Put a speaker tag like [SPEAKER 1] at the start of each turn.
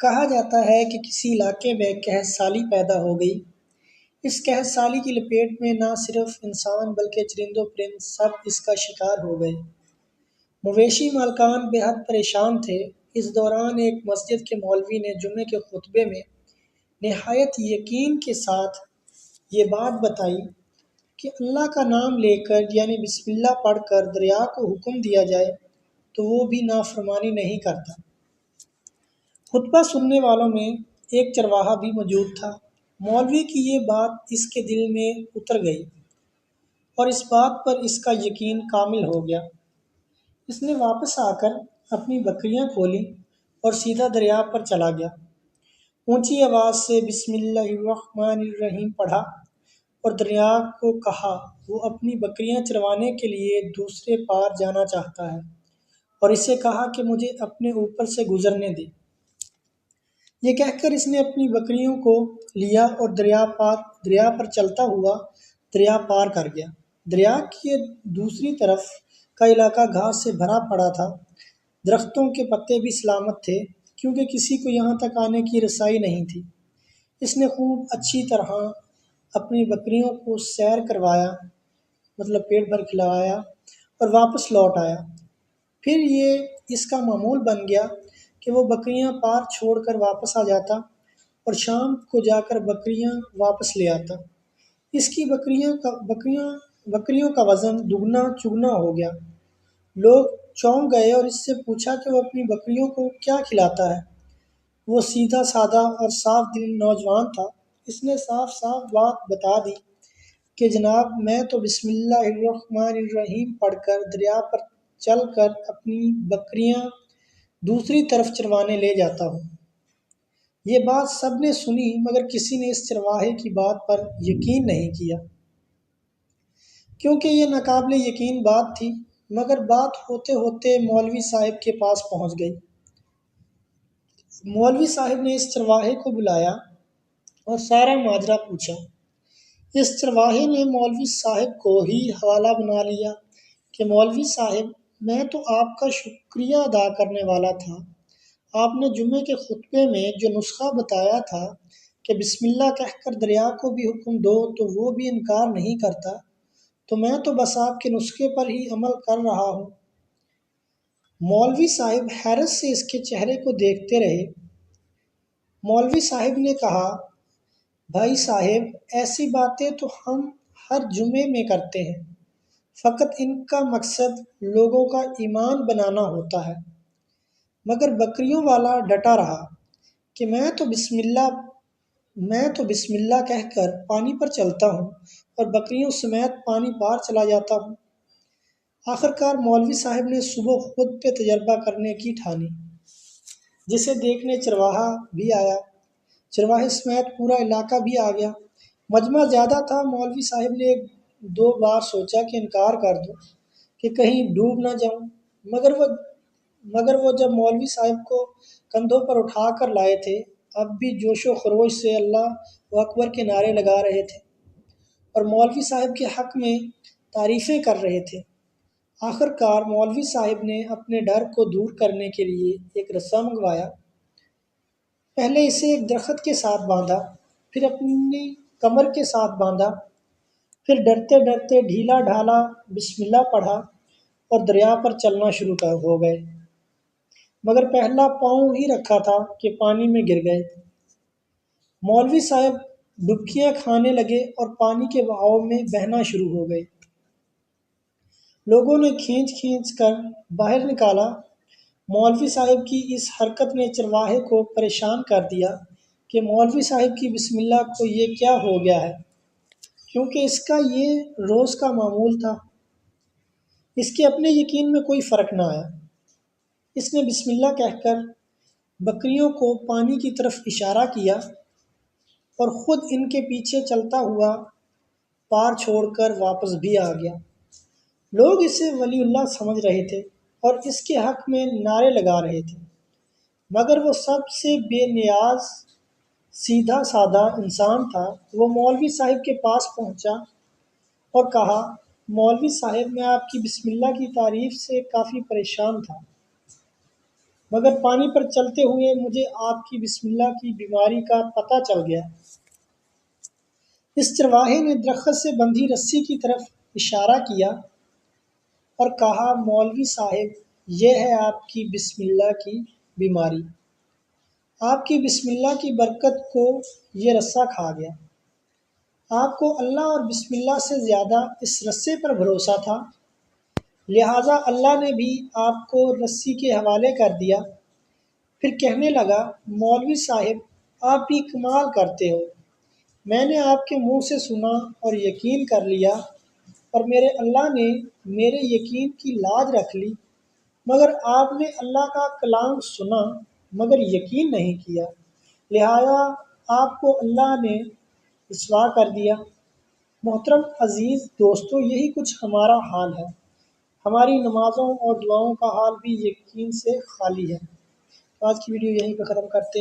[SPEAKER 1] کہا جاتا ہے کہ کسی علاقے میں قحط سالی پیدا ہو گئی۔ اس قحط سالی کی لپیٹ میں نہ صرف انسان بلکہ چرند و پرند سب اس کا شکار ہو گئے۔ مویشی مالکان بے حد پریشان تھے۔ اس دوران ایک مسجد کے مولوی نے جمعے کے خطبے میں نہایت یقین کے ساتھ یہ بات بتائی کہ اللہ کا نام لے کر یعنی بسم اللہ پڑھ کر دریا کو حکم دیا جائے تو وہ بھی نافرمانی نہیں کرتا۔ خطبہ سننے والوں میں ایک چرواہا بھی موجود تھا۔ مولوی کی یہ بات اس کے دل میں اتر گئی اور اس بات پر اس کا یقین کامل ہو گیا۔ اس نے واپس آ کر اپنی بکریاں کھولیں اور سیدھا دریا پر چلا گیا۔ اونچی آواز سے بسم اللہ الرحمن الرحیم پڑھا اور دریا کو کہا وہ اپنی بکریاں چروانے کے لیے دوسرے پار جانا چاہتا ہے، اور اسے کہا کہ مجھے اپنے اوپر سے گزرنے دے۔ یہ کہہ کر اس نے اپنی بکریوں کو لیا اور دریا پر چلتا ہوا دریا پار کر گیا۔ دریا کی دوسری طرف کا علاقہ گھاس سے بھرا پڑا تھا۔ درختوں کے پتے بھی سلامت تھے کیونکہ کسی کو یہاں تک آنے کی رسائی نہیں تھی۔ اس نے خوب اچھی طرح اپنی بکریوں کو سیر کروایا، مطلب پیٹ بھر کھلایا اور واپس لوٹ آیا۔ پھر یہ اس کا معمول بن گیا کہ وہ بکریاں پار چھوڑ کر واپس آ جاتا اور شام کو جا کر بکریاں واپس لے آتا۔ اس کی بکریوں کا وزن دگنا چگنا ہو گیا۔ لوگ چونک گئے اور اس سے پوچھا کہ وہ اپنی بکریوں کو کیا کھلاتا ہے۔ وہ سیدھا سادہ اور صاف دل نوجوان تھا۔ اس نے صاف صاف بات بتا دی کہ جناب میں تو بسم اللہ الرحمن الرحیم پڑھ کر دریا پر چل کر اپنی بکریاں دوسری طرف چروانے لے جاتا ہوں۔ یہ بات سب نے سنی مگر کسی نے اس چرواہے کی بات پر یقین نہیں کیا کیونکہ یہ ناقابل یقین بات تھی۔ مگر بات ہوتے ہوتے مولوی صاحب کے پاس پہنچ گئی۔ مولوی صاحب نے اس چرواہے کو بلایا اور سارا ماجرا پوچھا۔ اس چرواہے نے مولوی صاحب کو ہی حوالہ بنا لیا کہ مولوی صاحب میں تو آپ کا شکریہ ادا کرنے والا تھا۔ آپ نے جمعے کے خطبے میں جو نسخہ بتایا تھا کہ بسم اللہ کہہ کر دریا کو بھی حکم دو تو وہ بھی انکار نہیں کرتا، تو میں تو بس آپ کے نسخے پر ہی عمل کر رہا ہوں۔ مولوی صاحب حیرت سے اس کے چہرے کو دیکھتے رہے۔ مولوی صاحب نے کہا بھائی صاحب ایسی باتیں تو ہم ہر جمعے میں کرتے ہیں، فقط ان کا مقصد لوگوں کا ایمان بنانا ہوتا ہے۔ مگر بکریوں والا ڈٹا رہا کہ میں تو بسم اللہ کہہ کر پانی پر چلتا ہوں اور بکریوں سمیت پانی پار چلا جاتا ہوں۔ آخرکار مولوی صاحب نے صبح خود پہ تجربہ کرنے کی ٹھانی، جسے دیکھنے چرواہا بھی آیا۔ چرواہے سمیت پورا علاقہ بھی آ گیا۔ مجمع زیادہ تھا۔ مولوی صاحب نے ایک دو بار سوچا کہ انکار کر دوں کہ کہیں ڈوب نہ جاؤں، مگر وہ جب مولوی صاحب کو کندھوں پر اٹھا کر لائے تھے اب بھی جوش و خروش سے اللہ اکبر کے نعرے لگا رہے تھے اور مولوی صاحب کے حق میں تعریفیں کر رہے تھے۔ آخرکار مولوی صاحب نے اپنے ڈر کو دور کرنے کے لیے ایک رسا منگوایا۔ پہلے اسے ایک درخت کے ساتھ باندھا، پھر اپنی کمر کے ساتھ باندھا، پھر ڈرتے ڈرتے ڈھیلا ڈھالا بسم اللہ پڑھا اور دریا پر چلنا شروع ہو گئے۔ مگر پہلا پاؤں ہی رکھا تھا کہ پانی میں گر گئے۔ مولوی صاحب ڈبکیاں کھانے لگے اور پانی کے بہاؤ میں بہنا شروع ہو گئے۔ لوگوں نے کھینچ کھینچ کر باہر نکالا۔ مولوی صاحب کی اس حرکت نے چرواہے کو پریشان کر دیا کہ مولوی صاحب کی بسم اللہ کو یہ کیا ہو گیا ہے، کیونکہ اس کا یہ روز کا معمول تھا۔ اس کے اپنے یقین میں کوئی فرق نہ آیا۔ اس نے بسم اللہ کہہ کر بکریوں کو پانی کی طرف اشارہ کیا اور خود ان کے پیچھے چلتا ہوا پار چھوڑ کر واپس بھی آ گیا۔ لوگ اسے ولی اللہ سمجھ رہے تھے اور اس کے حق میں نعرے لگا رہے تھے، مگر وہ سب سے بے نیاز سیدھا سادہ انسان تھا۔ وہ مولوی صاحب کے پاس پہنچا اور کہا مولوی صاحب میں آپ کی بسم اللہ کی تعریف سے کافی پریشان تھا، مگر پانی پر چلتے ہوئے مجھے آپ کی بسم اللہ کی بیماری کا پتہ چل گیا۔ اس چرواہے نے درخت سے بندھی رسی کی طرف اشارہ کیا اور کہا، مولوی صاحب، یہ ہے آپ کی بسم اللہ کی بیماری۔ آپ کی بسم اللہ کی برکت کو یہ رسہ کھا گیا۔ آپ کو اللہ اور بسم اللہ سے زیادہ اس رسے پر بھروسہ تھا، لہٰذا اللہ نے بھی آپ کو رسی کے حوالے کر دیا۔ پھر کہنے لگا، مولوی صاحب، آپ بھی کمال کرتے ہو۔ میں نے آپ کے منہ سے سنا اور یقین کر لیا، اور میرے اللہ نے میرے یقین کی لاج رکھ لی، مگر آپ نے اللہ کا کلام سنا مگر یقین نہیں کیا، لہٰذا آپ کو اللہ نے رسوا کر دیا۔ محترم عزیز دوستو، یہی کچھ ہمارا حال ہے۔ ہماری نمازوں اور دعاؤں کا حال بھی یقین سے خالی ہے۔ آج کی ویڈیو یہیں پہ ختم کرتے ہیں۔